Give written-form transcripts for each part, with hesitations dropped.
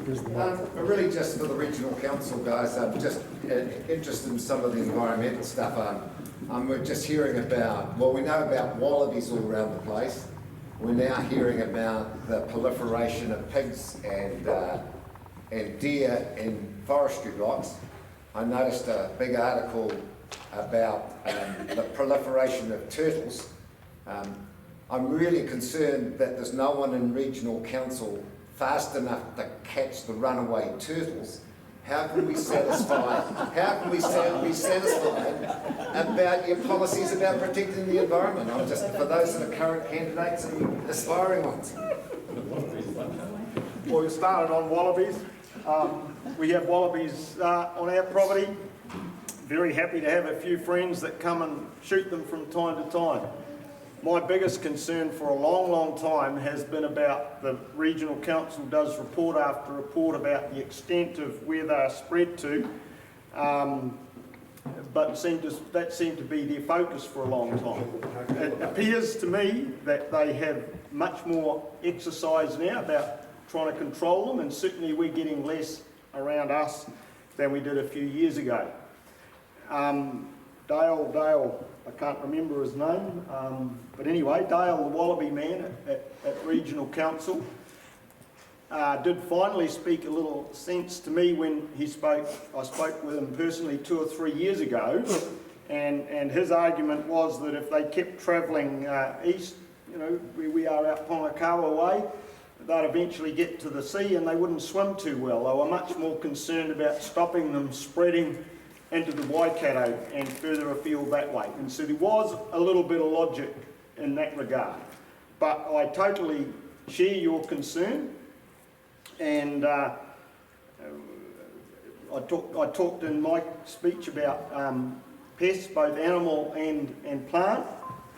Really just for the regional council guys, I'm just interested in some of the environmental stuff. We're just hearing about, well, we know about wallabies all around the place. We're now hearing about the proliferation of pigs and deer in forestry blocks. I noticed a big article about the proliferation of turtles. I'm really concerned that there's no one in regional council fast enough to catch the runaway turtles. How can we satisfy? How can we be satisfied about your policies about protecting the environment? I'm just for those that are current candidates and aspiring ones. Well, we started on wallabies. We have wallabies on our property. Very happy to have a few friends that come and shoot them from time to time. My biggest concern for a long, long time has been about the regional council does report after report about the extent of where they are spread to, but that seemed to be their focus for a long time. It appears to me that they have much more exercise now about trying to control them, and certainly we're getting less around us than we did a few years ago. Dale, I can't remember his name, but anyway, Dale, the Wallaby man at Regional Council, did finally speak a little sense to me when he spoke. I spoke with him personally 2 or 3 years ago, and his argument was that if they kept travelling east, you know, where we are out Pongakawa way, they'd eventually get to the sea and they wouldn't swim too well. They were much more concerned about stopping them spreading into the Waikato and further afield that way. And so there was a little bit of logic in that regard. But I totally share your concern, and I talked in my speech about pests, both animal and plant,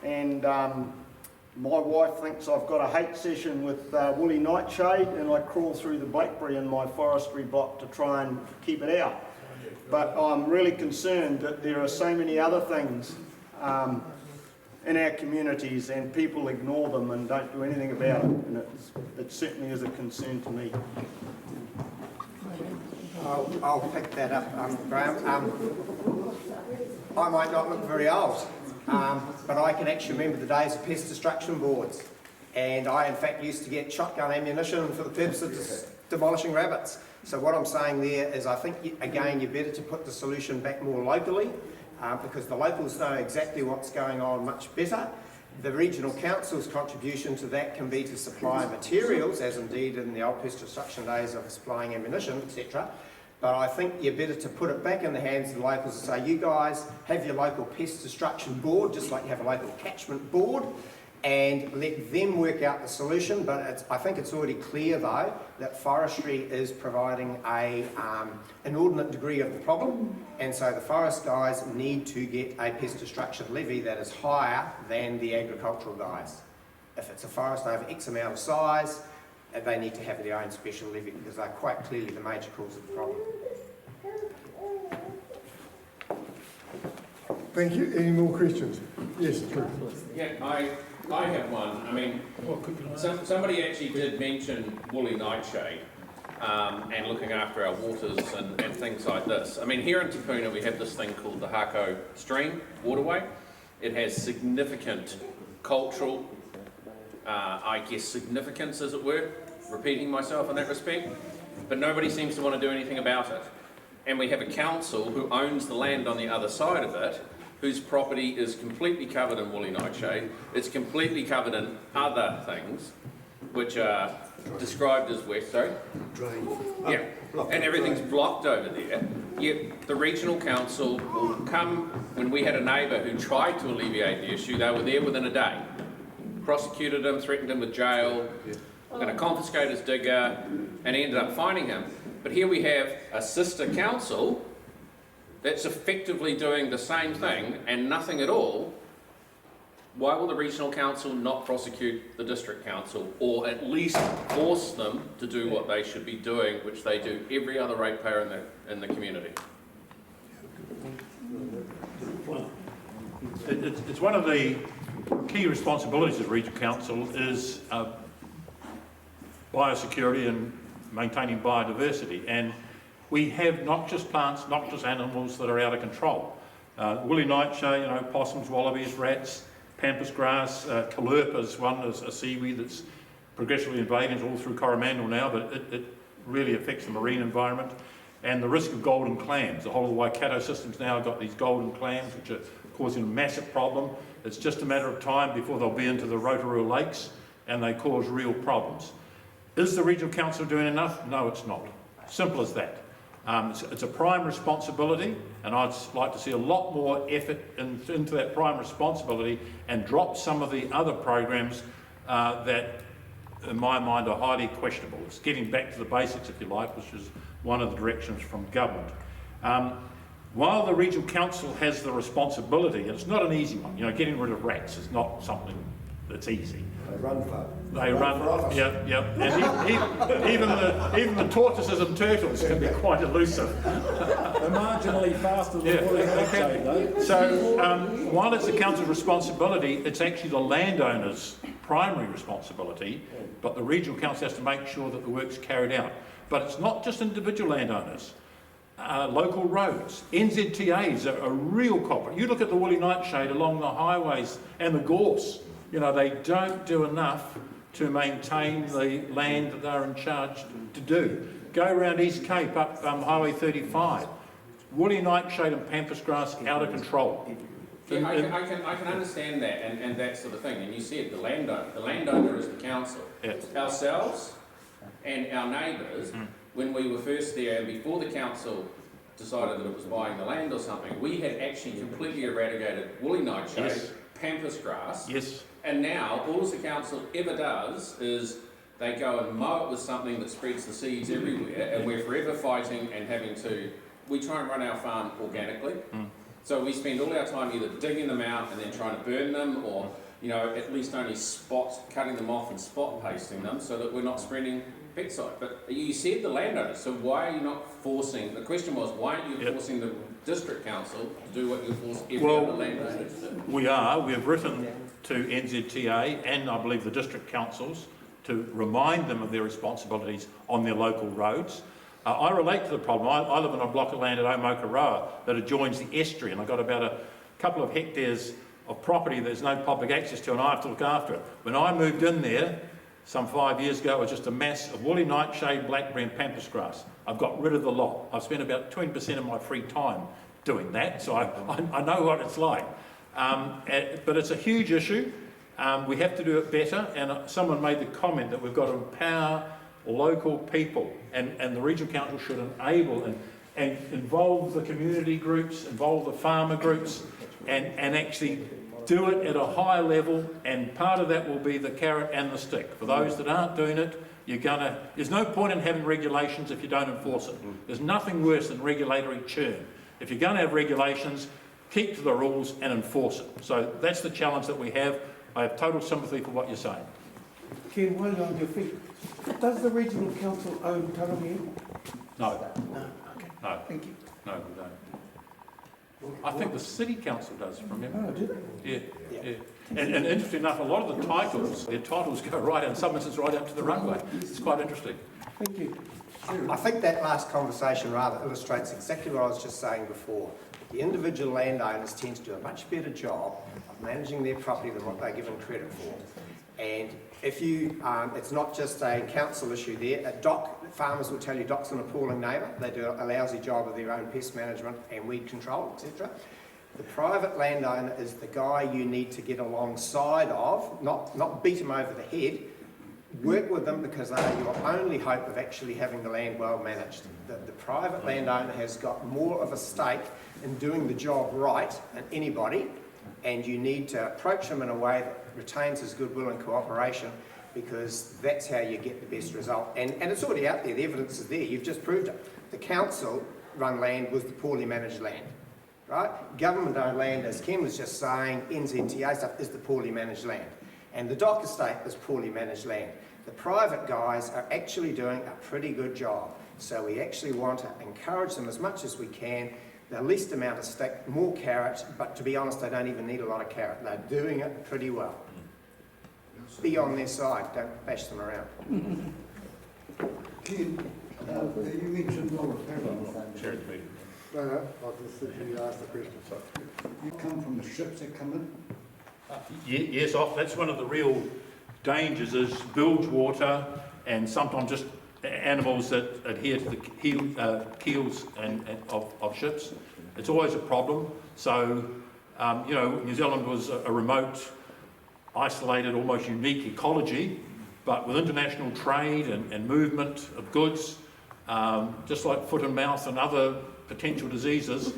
and my wife thinks I've got a hate session with woolly nightshade, and I crawl through the blackberry in my forestry block to try and keep it out. But I'm really concerned that there are so many other things in our communities and people ignore them and don't do anything about it, and it certainly is a concern to me. I'll pick that up, Graham. I might not look very old, but I can actually remember the days of pest destruction boards, and I in fact used to get shotgun ammunition for the purpose of demolishing rabbits. So what I'm saying there is I think, again, you're better to put the solution back more locally, because the locals know exactly what's going on much better. The regional council's contribution to that can be to supply materials, as indeed in the old pest destruction days of supplying ammunition, etc. But I think you're better to put it back in the hands of the locals and say, you guys have your local pest destruction board, just like you have a local catchment board, and let them work out the solution. But I think it's already clear, though, that forestry is providing an inordinate degree of the problem, and so the forest guys need to get a pest destruction levy that is higher than the agricultural guys. If it's a forest over X amount of size, they need to have their own special levy, because they're quite clearly the major cause of the problem. Thank you. Any more questions? Yes, please. Yeah, I have one. I mean, somebody actually did mention woolly nightshade and looking after our waters and things like this. I mean, here in Te Puna we have this thing called the Hako Stream waterway. It has significant cultural, I guess, significance, as it were, repeating myself in that respect, but nobody seems to want to do anything about it. And we have a council who owns the land on the other side of it, whose property is completely covered in woolly nightshade. It's completely covered in other things, which are described as wet, sorry? Drain. Yeah, and everything's blocked over there. Yet the regional council will come, when we had a neighbour who tried to alleviate the issue, they were there within a day. Prosecuted him, threatened him with jail, going to confiscate his digger, and ended up fining him. But here we have a sister council that's effectively doing the same thing and nothing at all. Why will the regional council not prosecute the district council, or at least force them to do what they should be doing, which they do every other ratepayer in the community? It's one of the key responsibilities of regional council is biosecurity and maintaining biodiversity. And we have noxious plants, noxious animals that are out of control. Woolly nightshade, you know, possums, wallabies, rats, pampas grass, callurpa is one, is a seaweed that's progressively invading all through Coromandel now, but it really affects the marine environment. And the risk of golden clams. The whole of the Waikato system's now got these golden clams, which are causing a massive problem. It's just a matter of time before they'll be into the Rotorua lakes and they cause real problems. Is the Regional Council doing enough? No, it's not. Simple as that. It's a prime responsibility, and I'd like to see a lot more effort into that prime responsibility and drop some of the other programs that, in my mind, are highly questionable. It's getting back to the basics, if you like, which is one of the directions from government. While the Regional Council has the responsibility, and it's not an easy one, you know, getting rid of rats is not something that's easy. They run for For office. Yeah. And even the tortoises and turtles can be quite elusive. They're marginally faster than the woolly nightshade, though. So while it's the council's responsibility, it's actually the landowner's primary responsibility, but the Regional Council has to make sure that the work's carried out. But it's not just individual landowners. Local roads, NZTAs are a real culprit. You look at the woolly nightshade along the highways and the gorse, you know, they don't do enough to maintain the land that they're in charge to do. Go around East Cape up Highway 35, woolly nightshade and pampas grass out of control. Yeah, I can understand that and that sort of thing. And you said the landowner is the council. Yeah. Ourselves and our neighbours, when we were first there and before the council decided that it was buying the land or something, we had actually completely eradicated woolly nightshade, Yes. pampas grass. Yes. And now all the council ever does is they go and mow it with something that spreads the seeds everywhere, and we're forever fighting and having to. We try and run our farm organically. So we spend all our time either digging them out and then trying to burn them, or, you know, at least only cutting them off and spot pasting them so that we're not spreading pesticide. But you said the landowners, so why are you not forcing, the question was, why aren't you forcing the district council to do what you force every other landowner to do? We are. We have written to NZTA and I believe the district councils to remind them of their responsibilities on their local roads. I relate to the problem. I live on a block of land at Omokaroa that adjoins the estuary, and I've got about a couple of hectares of property there's no public access to, and I have to look after it. When I moved in there some 5 years ago, it was just a mass of woolly nightshade, blackberry and pampas grass. I've got rid of the lot. I've spent about 20% of my free time doing that, so I know what it's like. But it's a huge issue. We have to do it better, and someone made the comment that we've got to empower local people, and the Regional Council should enable and involve the community groups, involve the farmer groups, and actually do it at a high level, and part of that will be the carrot and the stick. For those that aren't doing it, there's no point in having regulations if you don't enforce it. There's nothing worse than regulatory churn. If you're going to have regulations, keep to the rules and enforce it. So that's the challenge that we have. I have total sympathy for what you're saying. Ken, while you're on your feet, does the Regional Council own Tarangi? No, No. Okay. no, Thank you. no, we don't. I think the City Council does, from memory. Oh, did it? Yeah. And interesting enough, a lot of the titles, their titles go right out, in some instances right out to the runway. It's quite interesting. Thank you. I think that last conversation rather illustrates exactly what I was just saying before. The individual landowners tend to do a much better job of managing their property than what they're given credit for. And if you, it's not just a council issue there. Farmers will tell you DOC's an appalling neighbour. They do a lousy job of their own pest management and weed control, etc. The private landowner is the guy you need to get alongside of, not beat him over the head. Work with them because they are your only hope of actually having the land well managed. The private landowner has got more of a stake in doing the job right than anybody, and you need to approach him in a way that retains his goodwill and cooperation, because that's how you get the best result. And it's already out there, the evidence is there, you've just proved it. The council-run land was the poorly managed land, right? Government-owned land, as Ken was just saying, NZTA stuff, is the poorly managed land. And the DOC estate is poorly managed land. The private guys are actually doing a pretty good job. So we actually want to encourage them as much as we can, the least amount of stick, more carrot, but to be honest, they don't even need a lot of carrot. They're doing it pretty well. Be on their side, don't bash them around. Ken, you mentioned Laura Parrott. Chairing the meeting. No, I just said you asked the question. You come from the ships that come in? Yes, that's one of the real dangers is bilge water and sometimes just animals that adhere to the keels of ships. It's always a problem. So, New Zealand was a remote, isolated, almost unique ecology, but with international trade and movement of goods, just like foot and mouth and other potential diseases,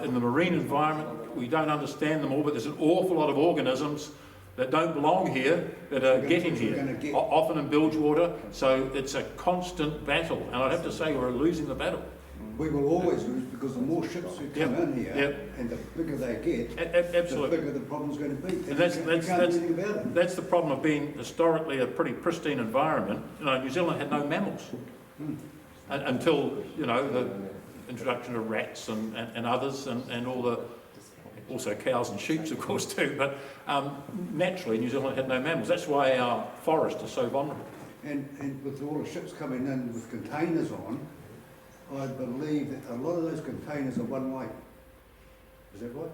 in the marine environment, we don't understand them all, but there's an awful lot of organisms that don't belong here that are getting here, often in bilge water. So it's a constant battle, and I'd have to say we're losing the battle. We will always lose because the more ships who come in here, and the bigger they get, Absolutely. the bigger the problem's going to be. And that's you can't do anything about it. that's the problem of being historically a pretty pristine environment. New Zealand had no mammals until the introduction of rats and others and all the. Also cows and sheep, of course, too, but naturally New Zealand had no mammals. That's why our forest is so vulnerable. And with all the ships coming in with containers on, I believe that a lot of those containers are one way. Is that right?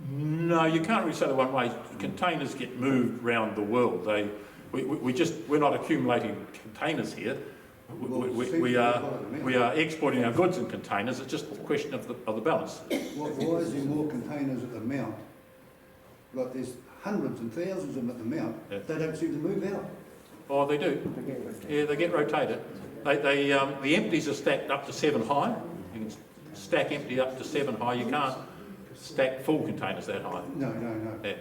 No, you can't really say the one way. Containers get moved around the world. We're not accumulating containers here. We are exporting our goods in containers. It's just a question of the balance. Why is there more containers at the Mount? Like there's hundreds and thousands of them at the Mount. Yeah. They don't seem to move out. Oh, they do. Yeah, they get rotated. The empties are stacked up to 7 high. You can stack empty up to 7 high. You can't stack full containers that high. No. Yeah.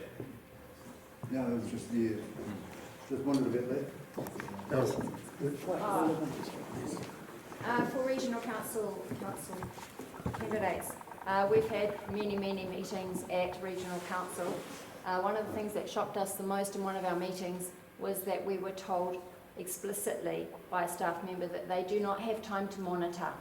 No, it's just there. Just wondered about that. For regional council candidates, we've had many meetings at regional council. One of the things that shocked us the most in one of our meetings was that we were told explicitly by a staff member that they do not have time to monitor.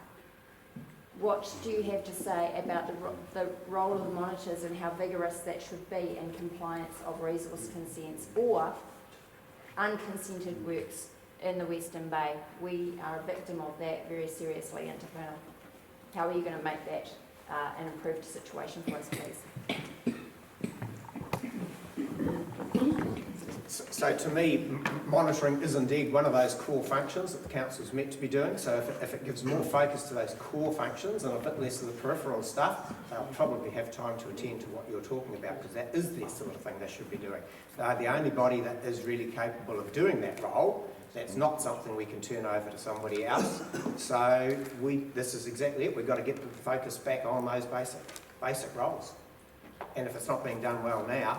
What do you have to say about the role of the monitors and how vigorous that should be in compliance of resource consents or unconsented works in the Western Bay? We are a victim of that very seriously in Te Puna. How are you going to make that an improved situation for us, please? So to me, monitoring is indeed one of those core functions that the council's meant to be doing. So if it gives more focus to those core functions and a bit less of the peripheral stuff, they'll probably have time to attend to what you're talking about, because that is the sort of thing they should be doing. They're the only body that is really capable of doing that role. That's not something we can turn over to somebody else. So this is exactly it. We've got to get the focus back on those basic roles. And if it's not being done well now,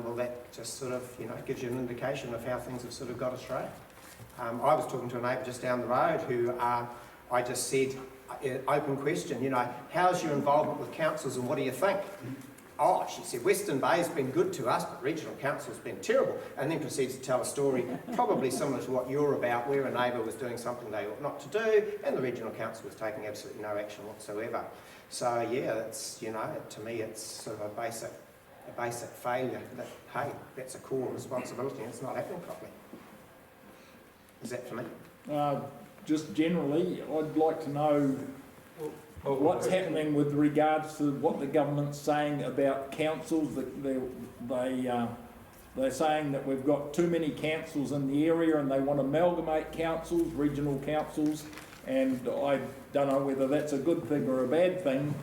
well, that just sort of, gives you an indication of how things have sort of got astray. I was talking to a neighbour just down the road who I just said, open question, how's your involvement with councils and what do you think? Oh, she said, Western Bay has been good to us, but regional council's been terrible. And then proceeds to tell a story probably similar to what you're about, where a neighbour was doing something they ought not to do, and the regional council was taking absolutely no action whatsoever. So yeah, it's, to me, it's sort of a basic failure that, hey, that's a core responsibility and it's not happening properly. Is that for me? Just generally, I'd like to know what's happening with regards to what the government's saying about councils. They're saying that we've got too many councils in the area and they want to amalgamate councils, regional councils, and I don't know whether that's a good thing or a bad thing.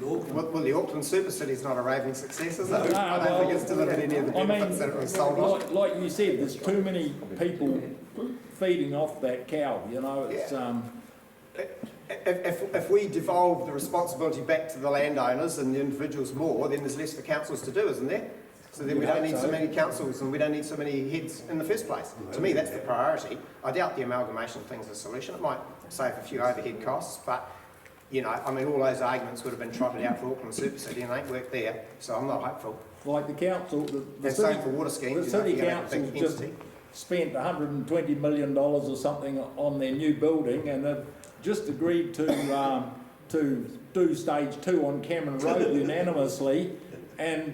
Well, the Auckland Super City's not a raving success, is it? No, I don't think it's delivered any of the benefits that it was sold on. Like you said, there's too many people feeding off that cow, it's... If we devolve the responsibility back to the landowners and the individuals more, then there's less for councils to do, isn't there? So then we don't need so many councils and we don't need so many heads in the first place. To me, that's the priority. I doubt the amalgamation thing's a solution. It might save a few overhead costs, but all those arguments would have been trotted out for Auckland Super City and they ain't worked there, so I'm not hopeful. Like the council, the same for water schemes. The city council just spent $120 million or something on their new building, and they've just agreed to do stage 2 on Cameron Road unanimously, and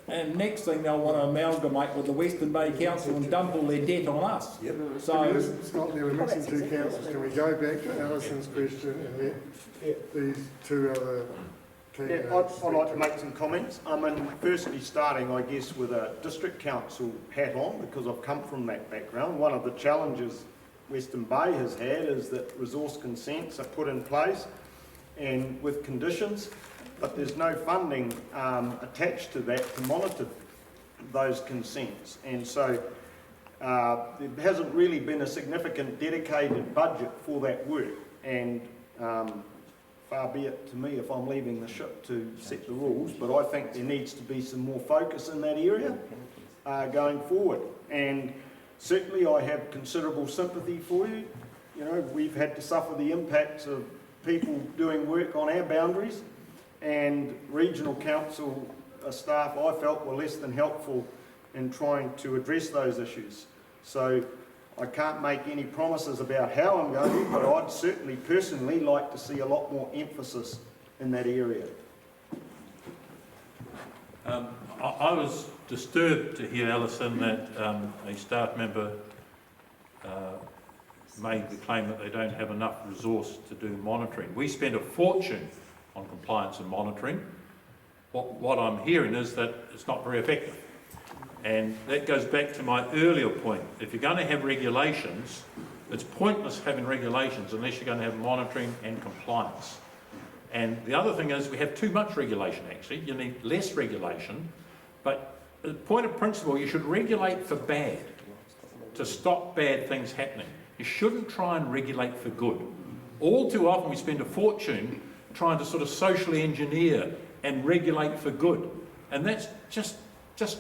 and next thing they'll want to amalgamate with the Western Bay Council and dump all their debt on us. Can we So, just stop there, we're mixing two councils, can we go back to Alison's question and let these two other Yeah, I'd like to make some comments. Firstly, starting, I guess, with a district council hat on, because I've come from that background. One of the challenges Western Bay has had is that resource consents are put in place and with conditions, but there's no funding attached to that to monitor those consents. And so there hasn't really been a significant dedicated budget for that work. And far be it to me if I'm leaving the ship to set the rules, but I think there needs to be some more focus in that area going forward. And certainly I have considerable sympathy for you. You know, we've had to suffer the impacts of people doing work on our boundaries, and regional council staff, I felt, were less than helpful in trying to address those issues. So I can't make any promises about how I'm going to, but I'd certainly personally like to see a lot more emphasis in that area. I was disturbed to hear, Alison, that a staff member made the claim that they don't have enough resource to do monitoring. We spend a fortune on compliance and monitoring. What I'm hearing is that it's not very effective. And that goes back to my earlier point. If you're going to have regulations, it's pointless having regulations unless you're going to have monitoring and compliance. And the other thing is we have too much regulation, actually. You need less regulation. But as a point of principle, you should regulate for bad, to stop bad things happening. You shouldn't try and regulate for good. All too often we spend a fortune trying to sort of socially engineer and regulate for good. And that's just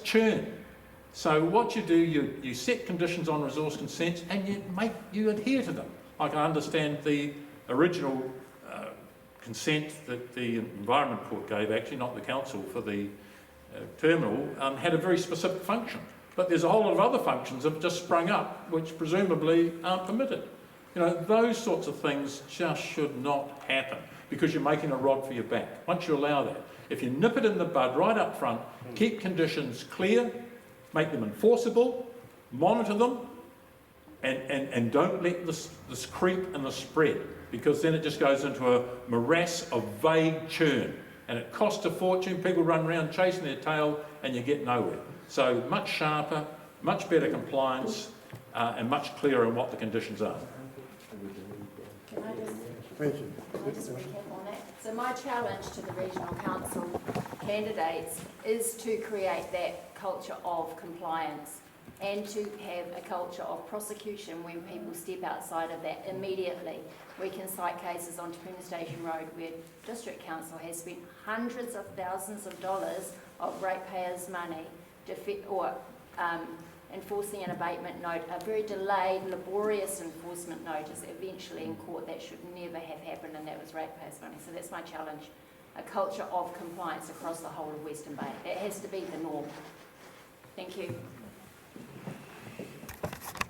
churn. So what you do, you set conditions on resource consents and you adhere to them. I can understand the original consent that the Environment Court gave, actually not the council, for the terminal, had a very specific function. But there's a whole lot of other functions that have just sprung up which presumably aren't permitted. You know, those sorts of things just should not happen because you're making a rod for your back. Once you allow that, if you nip it in the bud right up front, keep conditions clear, make them enforceable, monitor them, and don't let this creep and the spread, because then it just goes into a morass of vague churn. And it costs a fortune, people run around chasing their tail, and you get nowhere. So much sharper, much better compliance, and much clearer on what the conditions are. Can I just recap on that? So my challenge to the regional council candidates is to create that culture of compliance and to have a culture of prosecution when people step outside of that immediately. We can cite cases on Te Puna Station Road where District Council has spent hundreds of thousands of dollars of ratepayers' money enforcing an abatement note, a very delayed, laborious enforcement notice. Eventually in court that should never have happened, and that was ratepayers' money. So that's my challenge, a culture of compliance across the whole of Western Bay. It has to be the norm. Thank you.